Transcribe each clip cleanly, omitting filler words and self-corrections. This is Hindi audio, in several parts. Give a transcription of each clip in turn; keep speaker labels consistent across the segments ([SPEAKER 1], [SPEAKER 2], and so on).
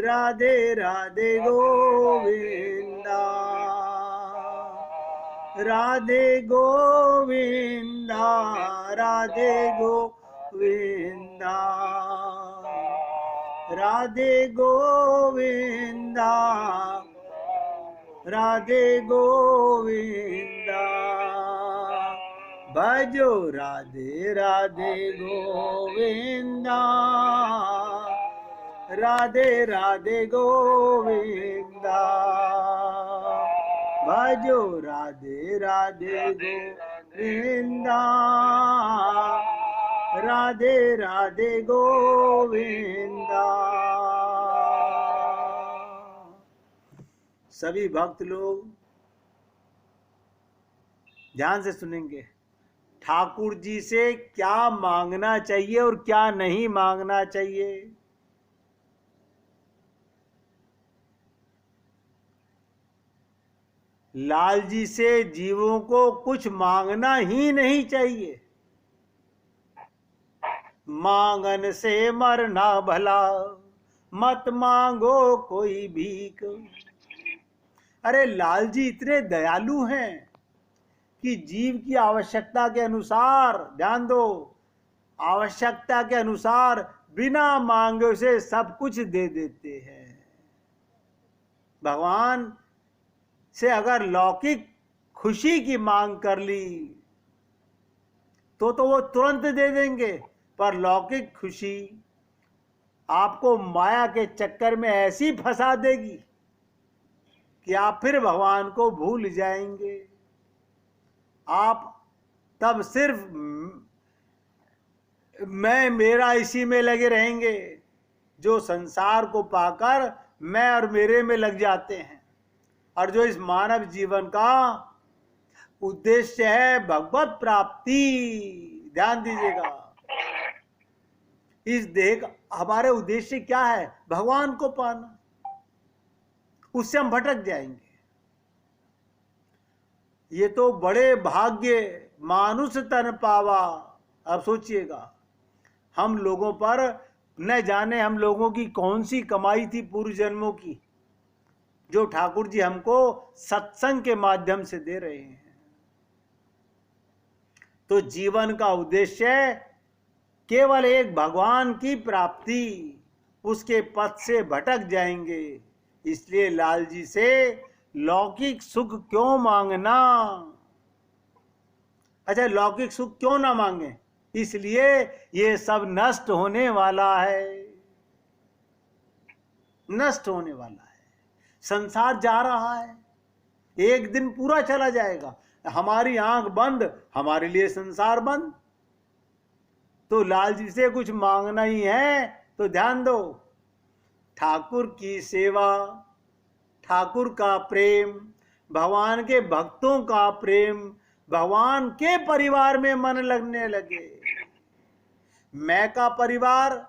[SPEAKER 1] राधे राधे गोविंदा, राधे गोविंदा, राधे गोविंदा, राधे गोविंदा, राधे गोविंदा। भजो राधे राधे गोविंदा, राधे राधे गोविंदा। भजो राधे राधे गोविंदा, राधे राधे गोविंदा। सभी भक्त लोग ध्यान से सुनेंगे, ठाकुर जी से क्या मांगना चाहिए और क्या नहीं मांगना चाहिए। लाल जी से जीवों को कुछ मांगना ही नहीं चाहिए। मांगन से मरना भला, मत मांगो कोई भीख। अरे लाल जी इतने दयालु हैं कि जीव की आवश्यकता के अनुसार, ध्यान दो, आवश्यकता के अनुसार बिना मांगे उसे सब कुछ दे देते हैं। भगवान से अगर लौकिक खुशी की मांग कर ली तो वो तुरंत दे देंगे, पर लौकिक खुशी आपको माया के चक्कर में ऐसी फंसा देगी कि आप फिर भगवान को भूल जाएंगे। आप तब सिर्फ मैं मेरा इसी में लगे रहेंगे, जो संसार को पाकर मैं और मेरे में लग जाते हैं। और जो इस मानव जीवन का उद्देश्य है भगवत प्राप्ति, ध्यान दीजिएगा, इस देह का हमारे उद्देश्य क्या है? भगवान को पाना। उससे हम भटक जाएंगे। ये तो बड़े भाग्य मानुष तन पावा। अब सोचिएगा, हम लोगों पर न जाने हम लोगों की कौन सी कमाई थी पूर्व जन्मों की, जो ठाकुर जी हमको सत्संग के माध्यम से दे रहे हैं। तो जीवन का उद्देश्य केवल एक भगवान की प्राप्ति, उसके पथ से भटक जाएंगे। इसलिए लाल जी से लौकिक सुख क्यों मांगना? अच्छा, लौकिक सुख क्यों ना मांगे? इसलिए ये सब नष्ट होने वाला है, नष्ट होने वाला है। संसार जा रहा है, एक दिन पूरा चला जाएगा। हमारी आंख बंद, हमारे लिए संसार बंद। तो लाल जी से कुछ मांगना ही है तो ध्यान दो, ठाकुर की सेवा, ठाकुर का प्रेम, भगवान के भक्तों का प्रेम, भगवान के परिवार में मन लगने लगे। मैं का परिवार,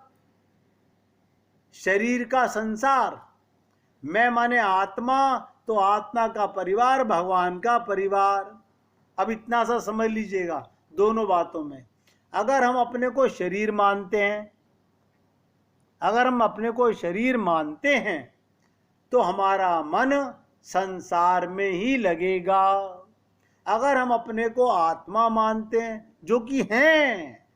[SPEAKER 1] शरीर का संसार, मैं माने आत्मा, तो आत्मा का परिवार, भगवान का परिवार। अब इतना सा समझ लीजिएगा दोनों बातों में। अगर हम अपने को शरीर मानते हैं, अगर हम अपने को शरीर मानते हैं तो हमारा मन संसार में ही लगेगा। अगर हम अपने को आत्मा मानते हैं, जो कि हैं,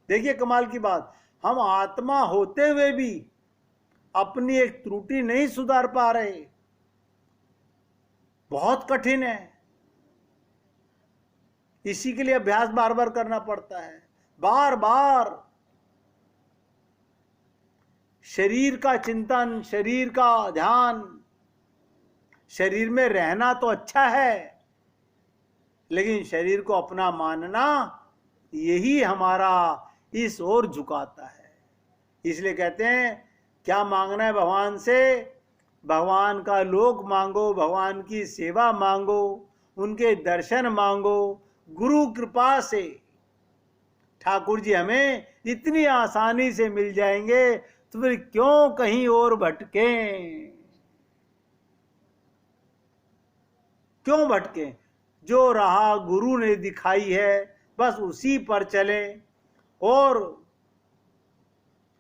[SPEAKER 1] देखिए कमाल की बात, हम आत्मा होते हुए भी अपनी एक त्रुटि नहीं सुधार पा रहे। बहुत कठिन है। इसी के लिए अभ्यास बार बार करना पड़ता है, बार बार। शरीर का चिंतन, शरीर का ध्यान, शरीर में रहना तो अच्छा है, लेकिन शरीर को अपना मानना, यही हमारा इस ओर झुकाता है। इसलिए कहते हैं क्या मांगना है भगवान से? भगवान का लोक मांगो, भगवान की सेवा मांगो, उनके दर्शन मांगो। गुरु कृपा से ठाकुर जी हमें इतनी आसानी से मिल जाएंगे, तो फिर क्यों कहीं और भटकें? क्यों भटकें? जो राह गुरु ने दिखाई है बस उसी पर चलें। और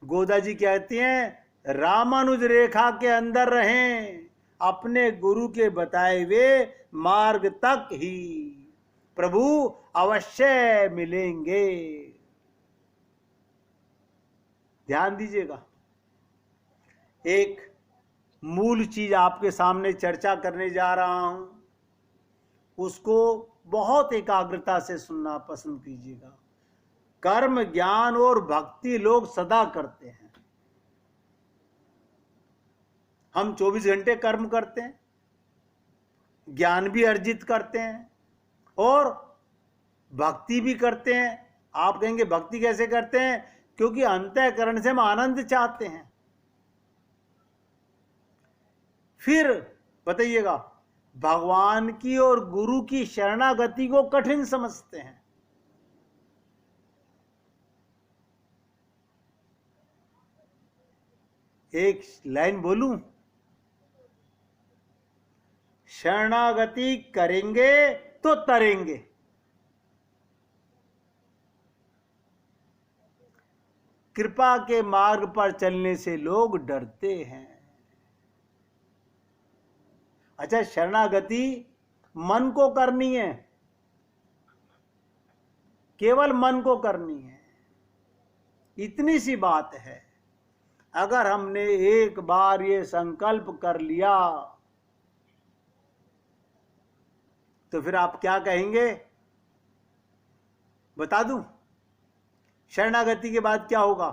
[SPEAKER 1] गोदा जी कहती हैं, रामानुज रेखा के अंदर रहें, अपने गुरु के बताए हुए मार्ग तक ही प्रभु अवश्य मिलेंगे। ध्यान दीजिएगा, एक मूल चीज आपके सामने चर्चा करने जा रहा हूं, उसको बहुत एकाग्रता से सुनना पसंद कीजिएगा। कर्म, ज्ञान और भक्ति लोग सदा करते हैं। हम 24 घंटे कर्म करते हैं, ज्ञान भी अर्जित करते हैं और भक्ति भी करते हैं। आप कहेंगे भक्ति कैसे करते हैं? क्योंकि अंतःकरण से हम आनंद चाहते हैं। फिर बताइएगा, भगवान की और गुरु की शरणागति को कठिन समझते हैं। एक लाइन बोलूं, शरणागति करेंगे तो तरेंगे। कृपा के मार्ग पर चलने से लोग डरते हैं। अच्छा, शरणागति मन को करनी है, केवल मन को करनी है, इतनी सी बात है। अगर हमने एक बार ये संकल्प कर लिया तो फिर आप क्या कहेंगे बता दूं? शरणागति के बाद क्या होगा?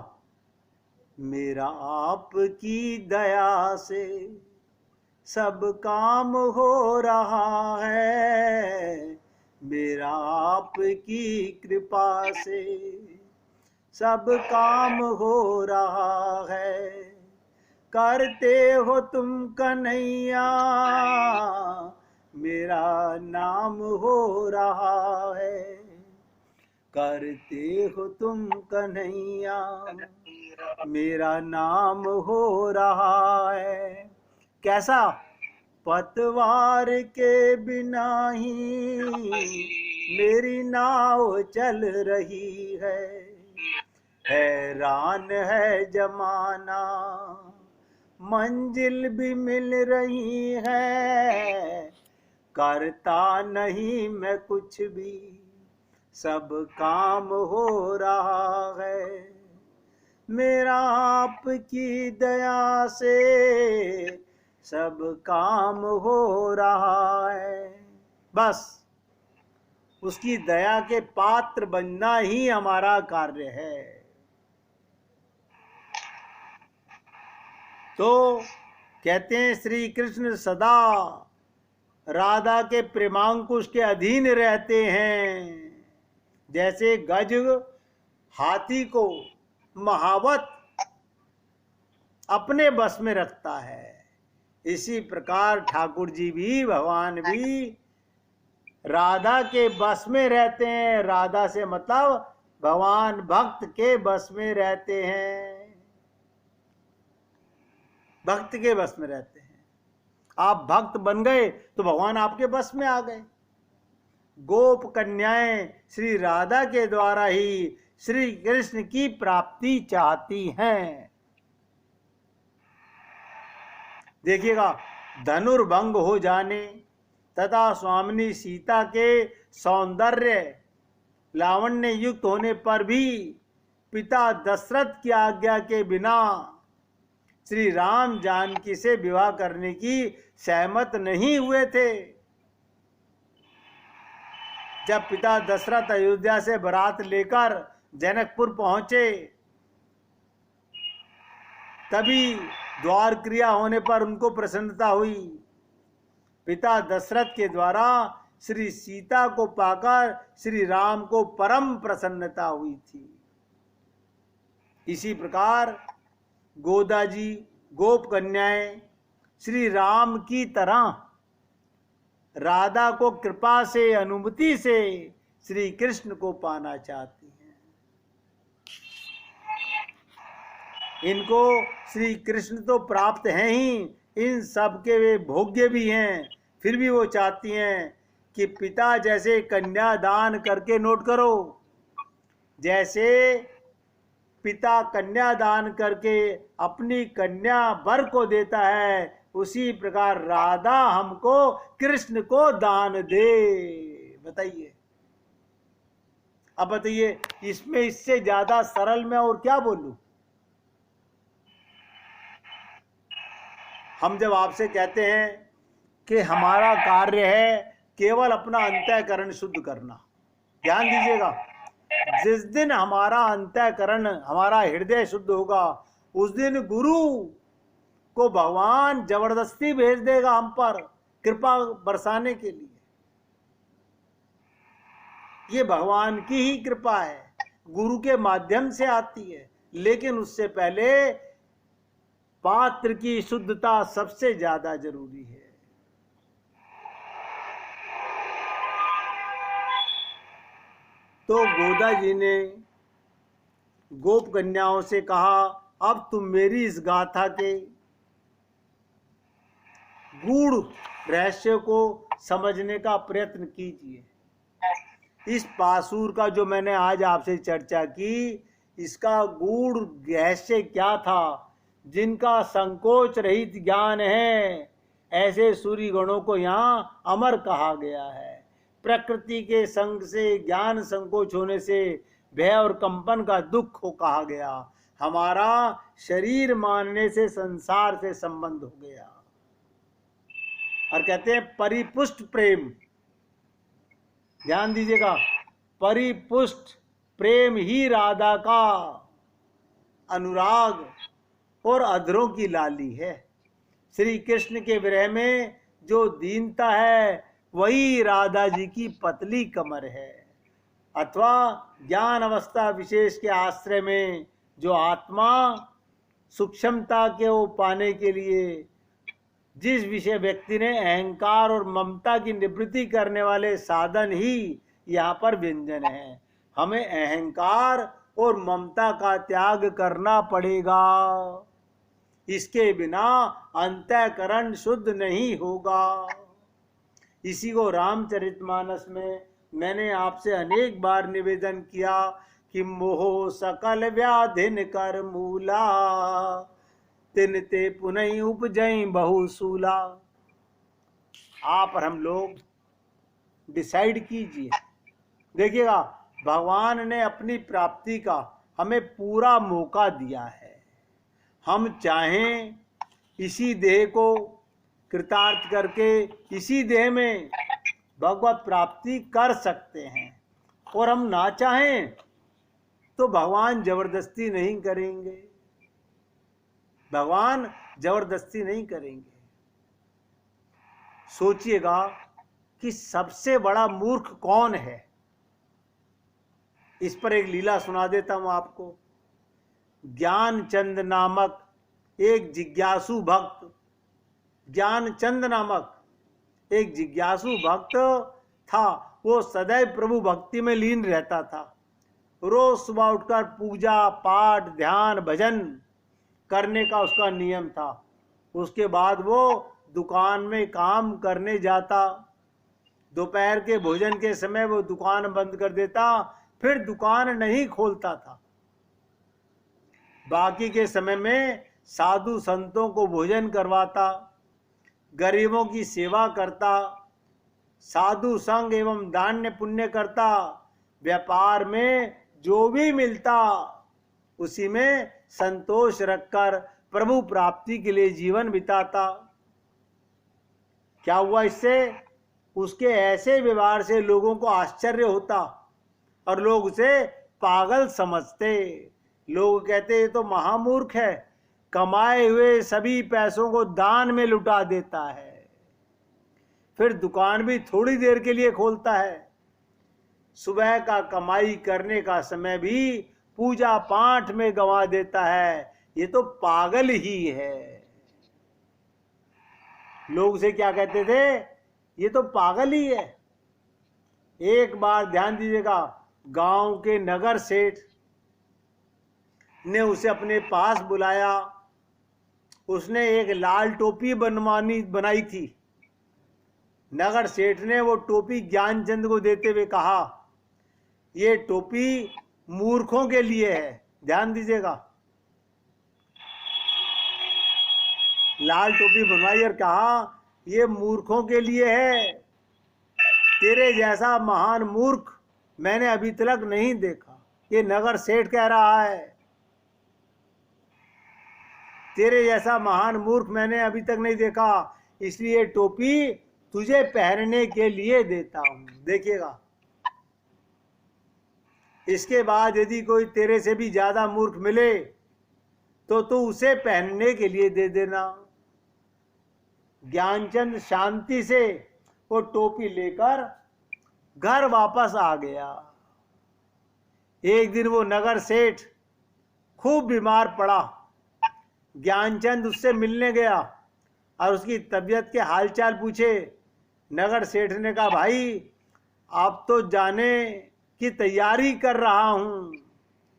[SPEAKER 1] मेरा आपकी दया से सब काम हो रहा है, मेरा आपकी कृपा से सब काम हो रहा है, करते हो तुम कन्हैया मेरा नाम हो रहा है, करते हो तुम कन्हैया मेरा नाम हो रहा है। कैसा? पतवार के बिना ही मेरी नाव चल रही है, हैरान है जमाना मंजिल भी मिल रही है, करता नहीं मैं कुछ भी सब काम हो रहा है, मेरा आपकी दया से सब काम हो रहा है। बस उसकी दया के पात्र बनना ही हमारा कार्य है। तो कहते हैं श्री कृष्ण सदा राधा के प्रेमांकुश के अधीन रहते हैं। जैसे गज हाथी को महावत अपने बस में रखता है, इसी प्रकार ठाकुर जी भी, भगवान भी राधा के बस में रहते हैं। राधा से मतलब भगवान भक्त के बस में रहते हैं, भक्त के बस में रहते हैं। आप भक्त बन गए तो भगवान आपके बस में आ गए। गोप कन्याएं श्री राधा के द्वारा ही श्री कृष्ण की प्राप्ति चाहती हैं। देखिएगा, धनुर्भंग हो जाने तथा स्वामिनी सीता के सौंदर्य लावण्य युक्त होने पर भी पिता दशरथ की आज्ञा के बिना श्री राम जानकी से विवाह करने की सहमत नहीं हुए थे। जब पिता दशरथ अयोध्या से बारात लेकर जनकपुर पहुंचे, तभी द्वार क्रिया होने पर उनको प्रसन्नता हुई। पिता दशरथ के द्वारा श्री सीता को पाकर श्री राम को परम प्रसन्नता हुई थी। इसी प्रकार गोदा जी, गोप कन्याएं श्री राम की तरह राधा को कृपा से, अनुमति से श्री कृष्ण को पाना चाहती हैं। इनको श्री कृष्ण तो प्राप्त हैं ही, इन सब के वे भोग्य भी हैं। फिर भी वो चाहती हैं कि पिता जैसे कन्या दान करके, नोट करो, जैसे पिता कन्या दान करके अपनी कन्या वर को देता है, उसी प्रकार राधा हमको कृष्ण को दान दे। बताइए, अब बताइए इसमें इससे ज्यादा सरल मैं और क्या बोलूं। हम जब आपसे कहते हैं कि हमारा कार्य है केवल अपना अंतःकरण शुद्ध करना, ध्यान दीजिएगा, जिस दिन हमारा अंतःकरण, हमारा हृदय शुद्ध होगा, उस दिन गुरु को भगवान जबरदस्ती भेज देगा हम पर कृपा बरसाने के लिए। ये भगवान की ही कृपा है, गुरु के माध्यम से आती है, लेकिन उससे पहले पात्र की शुद्धता सबसे ज्यादा जरूरी है। तो गोदा जी ने गोप कन्याओं से कहा, अब तुम मेरी इस गाथा के गूढ़ रहस्य को समझने का प्रयत्न कीजिए। इस पासूर का जो मैंने आज आपसे चर्चा की, इसका गूढ़ रहस्य क्या था? जिनका संकोच रहित ज्ञान है, ऐसे सूर्य गणों को यहाँ अमर कहा गया है। प्रकृति के संग से, ज्ञान संकोच होने से भय और कंपन का दुख को कहा गया। हमारा शरीर मानने से संसार से संबंध हो गया। और कहते हैं परिपुष्ट प्रेम, ध्यान दीजिएगा, परिपुष्ट प्रेम ही राधा का अनुराग और अधरों की लाली है। श्री कृष्ण के विरह में जो दीनता है, वही राधा जी की पतली कमर है। अथवा ज्ञान अवस्था विशेष के आश्रय में जो आत्मा सूक्ष्मता के पाने के लिए जिस विषय व्यक्ति ने अहंकार और ममता की निवृत्ति करने वाले साधन ही यहाँ पर व्यंजन है। हमें अहंकार और ममता का त्याग करना पड़ेगा, इसके बिना अंतःकरण शुद्ध नहीं होगा। इसी को रामचरितमानस में मैंने आपसे अनेक बार निवेदन किया कि मोह सकल व्याधिन कर मूला, तिन ते पुनः उपजई बहुसूला। आप और हम लोग डिसाइड कीजिए। देखिएगा, भगवान ने अपनी प्राप्ति का हमें पूरा मौका दिया है। हम चाहें इसी देह को कृतार्थ करके इसी देह में भगवत प्राप्ति कर सकते हैं, और हम ना चाहें तो भगवान जबरदस्ती नहीं करेंगे। भगवान जबरदस्ती नहीं करेंगे। सोचिएगा कि सबसे बड़ा मूर्ख कौन है। इस पर एक लीला सुना देता हूं आपको। ज्ञानचंद नामक एक जिज्ञासु भक्त, ज्ञानचंद नामक एक जिज्ञासु भक्त था। वो सदैव प्रभु भक्ति में लीन रहता था। रोज सुबह उठकर पूजा पाठ ध्यान भजन करने का उसका नियम था। उसके बाद वो दुकान में काम करने जाता। दोपहर के भोजन के समय वो दुकान बंद कर देता, फिर दुकान नहीं खोलता था। बाकी के समय में साधु संतों को भोजन करवाता, गरीबों की सेवा करता, साधु संग एवं दान्य पुण्य करता। व्यापार में जो भी मिलता उसी में संतोष रखकर प्रभु प्राप्ति के लिए जीवन बिताता। क्या हुआ इससे? उसके ऐसे व्यवहार से लोगों को आश्चर्य होता और लोग उसे पागल समझते। लोग कहते ये तो महामूर्ख है, कमाए हुए सभी पैसों को दान में लुटा देता है, फिर दुकान भी थोड़ी देर के लिए खोलता है। सुबह का कमाई करने का समय भी पूजा पाठ में गंवा देता है। ये तो पागल ही है। लोग उसे क्या कहते थे? ये तो पागल ही है। एक बार ध्यान दीजिएगा, गांव के नगर सेठ ने उसे अपने पास बुलाया। उसने एक लाल टोपी बनाई थी। नगर सेठ ने वो टोपी ज्ञानचंद को देते हुए कहा, ये टोपी मूर्खों के लिए है, ध्यान दीजिएगा। लाल टोपी बनवाई और कहा ये मूर्खों के लिए है, तेरे जैसा महान मूर्ख मैंने अभी तक नहीं देखा। ये नगर सेठ कह रहा है, तेरे जैसा महान मूर्ख मैंने अभी तक नहीं देखा, इसलिए टोपी तुझे पहनने के लिए देता हूं। देखिएगा, इसके बाद यदि कोई तेरे से भी ज्यादा मूर्ख मिले तो तू उसे पहनने के लिए दे देना। ज्ञानचंद शांति से वो टोपी लेकर घर वापस आ गया। एक दिन वो नगर सेठ खूब बीमार पड़ा। ज्ञानचंद उससे मिलने गया और उसकी तबीयत के हालचाल पूछे। नगर सेठ ने कहा, भाई अब तो जाने की तैयारी कर रहा हूं।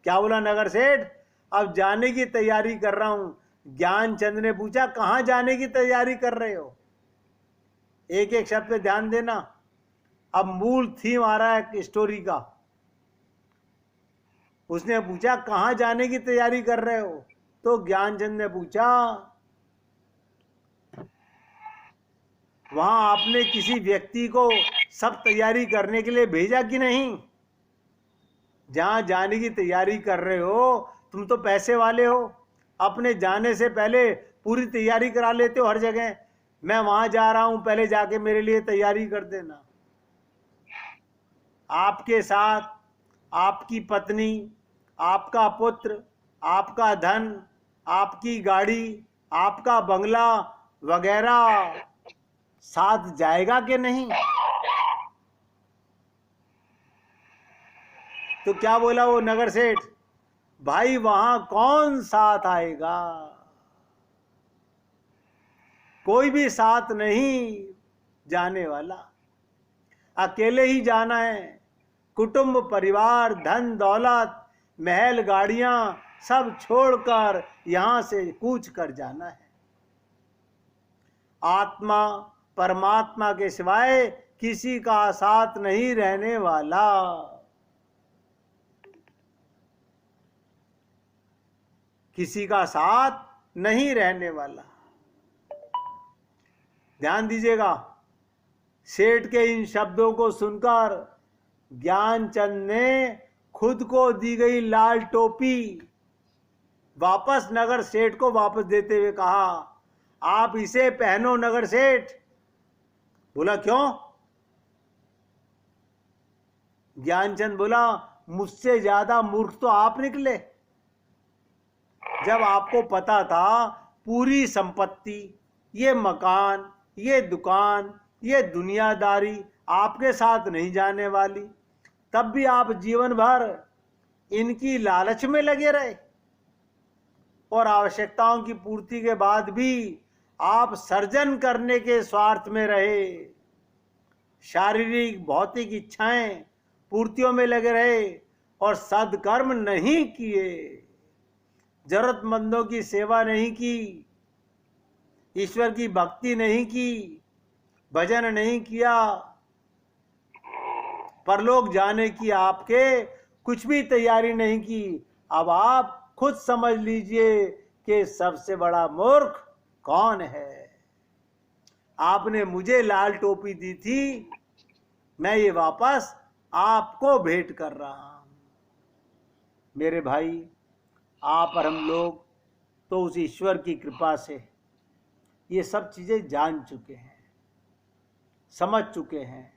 [SPEAKER 1] क्या बोला नगर सेठ? अब जाने की तैयारी कर रहा हूं। ज्ञानचंद ने पूछा, कहां जाने की तैयारी कर रहे हो? एक एक शब्द पे ध्यान देना, अब मूल थीम आ रहा है स्टोरी का। उसने पूछा, कहां जाने की तैयारी कर रहे हो? तो ज्ञानचंद ने पूछा, वहां आपने किसी व्यक्ति को सब तैयारी करने के लिए भेजा कि नहीं? जहां जाने की तैयारी कर रहे हो, तुम तो पैसे वाले हो, अपने जाने से पहले पूरी तैयारी करा लेते हो हर जगह। मैं वहां जा रहा हूं, पहले जाके मेरे लिए तैयारी कर देना। आपके साथ आपकी पत्नी, आपका पुत्र, आपका धन, आपकी गाड़ी, आपका बंगला वगैरह साथ जाएगा कि नहीं? तो क्या बोला वो नगर सेठ? भाई वहां कौन साथ आएगा? कोई भी साथ नहीं जाने वाला, अकेले ही जाना है। कुटुंब, परिवार, धन दौलत, महल, गाड़ियां सब छोड़कर यहां से कूच कर जाना है। आत्मा परमात्मा के सिवाय किसी का साथ नहीं रहने वाला। किसी का साथ नहीं रहने वाला। ध्यान दीजिएगा, सेठ के इन शब्दों को सुनकर ज्ञानचंद ने खुद को दी गई लाल टोपी वापस नगर सेठ को वापस देते हुए कहा, आप इसे पहनो नगर सेठ। बोला, क्यों? ज्ञानचंद बोला, मुझसे ज्यादा मूर्ख तो आप निकले। जब आपको पता था पूरी संपत्ति, ये मकान, ये दुकान, ये दुनियादारी आपके साथ नहीं जाने वाली, तब भी आप जीवन भर इनकी लालच में लगे रहे और आवश्यकताओं की पूर्ति के बाद भी आप सर्जन करने के स्वार्थ में रहे। शारीरिक भौतिक इच्छाएं पूर्तियों में लगे रहे और सद्कर्म नहीं किए, जरूरतमंदों की सेवा नहीं की, ईश्वर की भक्ति नहीं की, भजन नहीं किया, परलोक जाने की आपके कुछ भी तैयारी नहीं की। अब आप खुद समझ लीजिए कि सबसे बड़ा मूर्ख कौन है। आपने मुझे लाल टोपी दी थी, मैं ये वापस आपको भेंट कर रहा हूं। मेरे भाई, आप और हम लोग तो उस ईश्वर की कृपा से ये सब चीजें जान चुके हैं, समझ चुके हैं।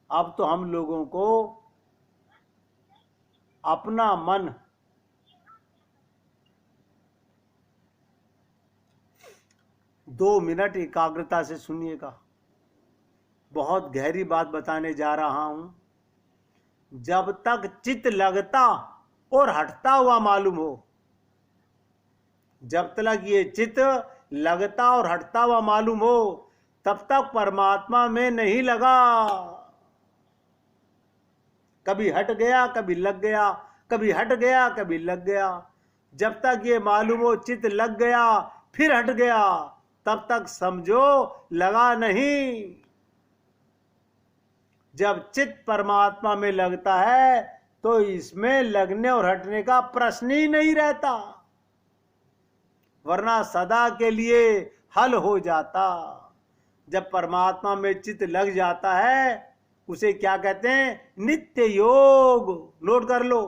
[SPEAKER 1] अब तो हम लोगों को अपना मन दो मिनट एकाग्रता से सुनिएगा। बहुत गहरी बात बताने जा रहा हूं। जब तक चित्त लगता और हटता हुआ मालूम हो, जब तक ये चित्त लगता और हटता हुआ मालूम हो, तब तक परमात्मा में नहीं लगा। कभी हट गया, कभी लग गया, कभी हट गया, कभी लग गया। जब तक ये मालूम हो चित्त लग गया फिर हट गया, तब तक समझो लगा नहीं। जब चित्त परमात्मा में लगता है तो इसमें लगने और हटने का प्रश्न ही नहीं रहता, वरना सदा के लिए हल हो जाता। जब परमात्मा में चित्त लग जाता है उसे क्या कहते हैं? नित्य योग। नोट कर लो,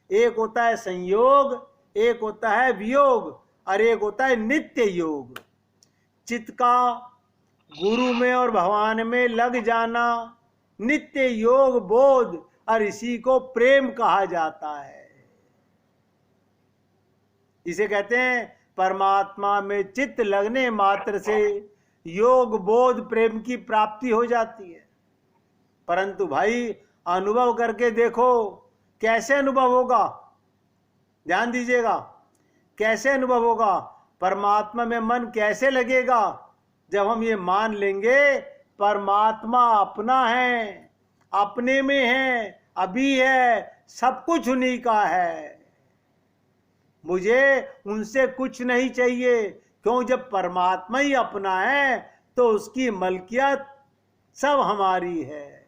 [SPEAKER 1] एक होता है संयोग, एक होता है वियोग, और एक होता है नित्य योग। चित्त का गुरु में और भगवान में लग जाना नित्य योग बोध, और इसी को प्रेम कहा जाता है। इसे कहते हैं परमात्मा में चित्त लगने मात्र से योग बोध प्रेम की प्राप्ति हो जाती है। परंतु भाई अनुभव करके देखो, कैसे अनुभव होगा? ध्यान दीजिएगा, कैसे अनुभव होगा? परमात्मा में मन कैसे लगेगा? जब हम ये मान लेंगे परमात्मा अपना है, अपने में है, अभी है, सब कुछ उन्हीं का है, मुझे उनसे कुछ नहीं चाहिए। क्यों? जब परमात्मा ही अपना है तो उसकी मलकियत सब हमारी है।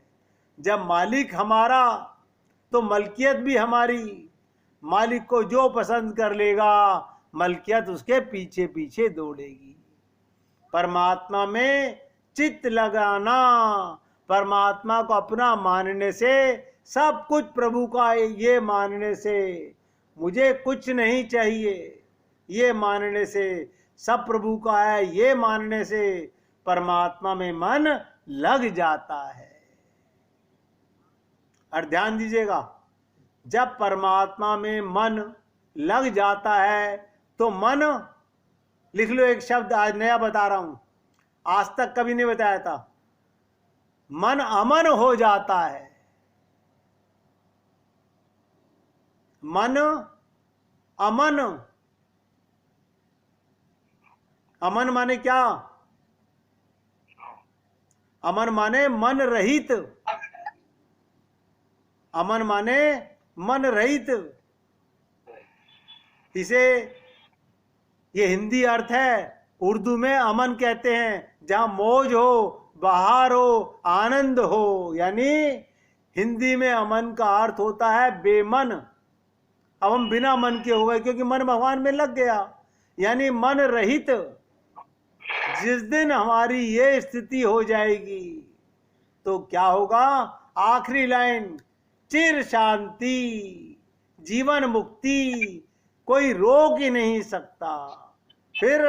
[SPEAKER 1] जब मालिक हमारा तो मलकियत भी हमारी। मालिक को जो पसंद कर लेगा मलकियत उसके पीछे पीछे दौड़ेगी। परमात्मा में चित्त लगाना, परमात्मा को अपना मानने से, सब कुछ प्रभु का ये मानने से, मुझे कुछ नहीं चाहिए ये मानने से, सब प्रभु का है ये मानने से परमात्मा में मन लग जाता है। और ध्यान दीजिएगा, जब परमात्मा में मन लग जाता है तो मन, लिख लो एक शब्द आज नया बता रहा हूं, आज तक कभी नहीं बताया था, मन अमन हो जाता है। मन अमन, अमन माने क्या? अमन माने मन रहित, अमन माने मन रहित। इसे ये हिंदी अर्थ है, उर्दू में अमन कहते हैं जहां मौज हो, बहार हो, आनंद हो। यानी हिंदी में अमन का अर्थ होता है बेमन। अब हम बिना मन के हो गए क्योंकि मन भगवान में लग गया, यानी मन रहित। जिस दिन हमारी ये स्थिति हो जाएगी तो क्या होगा? आखिरी लाइन, चिर शांति, जीवन मुक्ति, कोई रोक ही नहीं सकता। फिर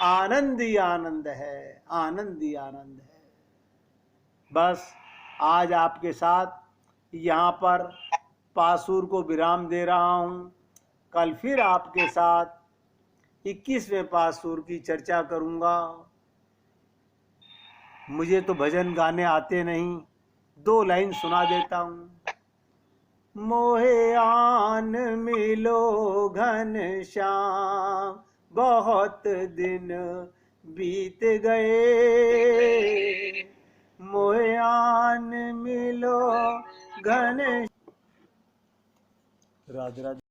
[SPEAKER 1] आनंद ही आनंद है, आनंद ही आनंद है। बस आज आपके साथ यहाँ पर पासूर को विराम दे रहा हूँ। कल फिर आपके साथ 21वें पासूर की चर्चा करूँगा। मुझे तो भजन गाने आते नहीं, 2 लाइन सुना देता हूँ। मोहे आन मिलो घन श्याम, बहुत दिन बीत गए। मोहे आन मिलो घन। राधे राधे।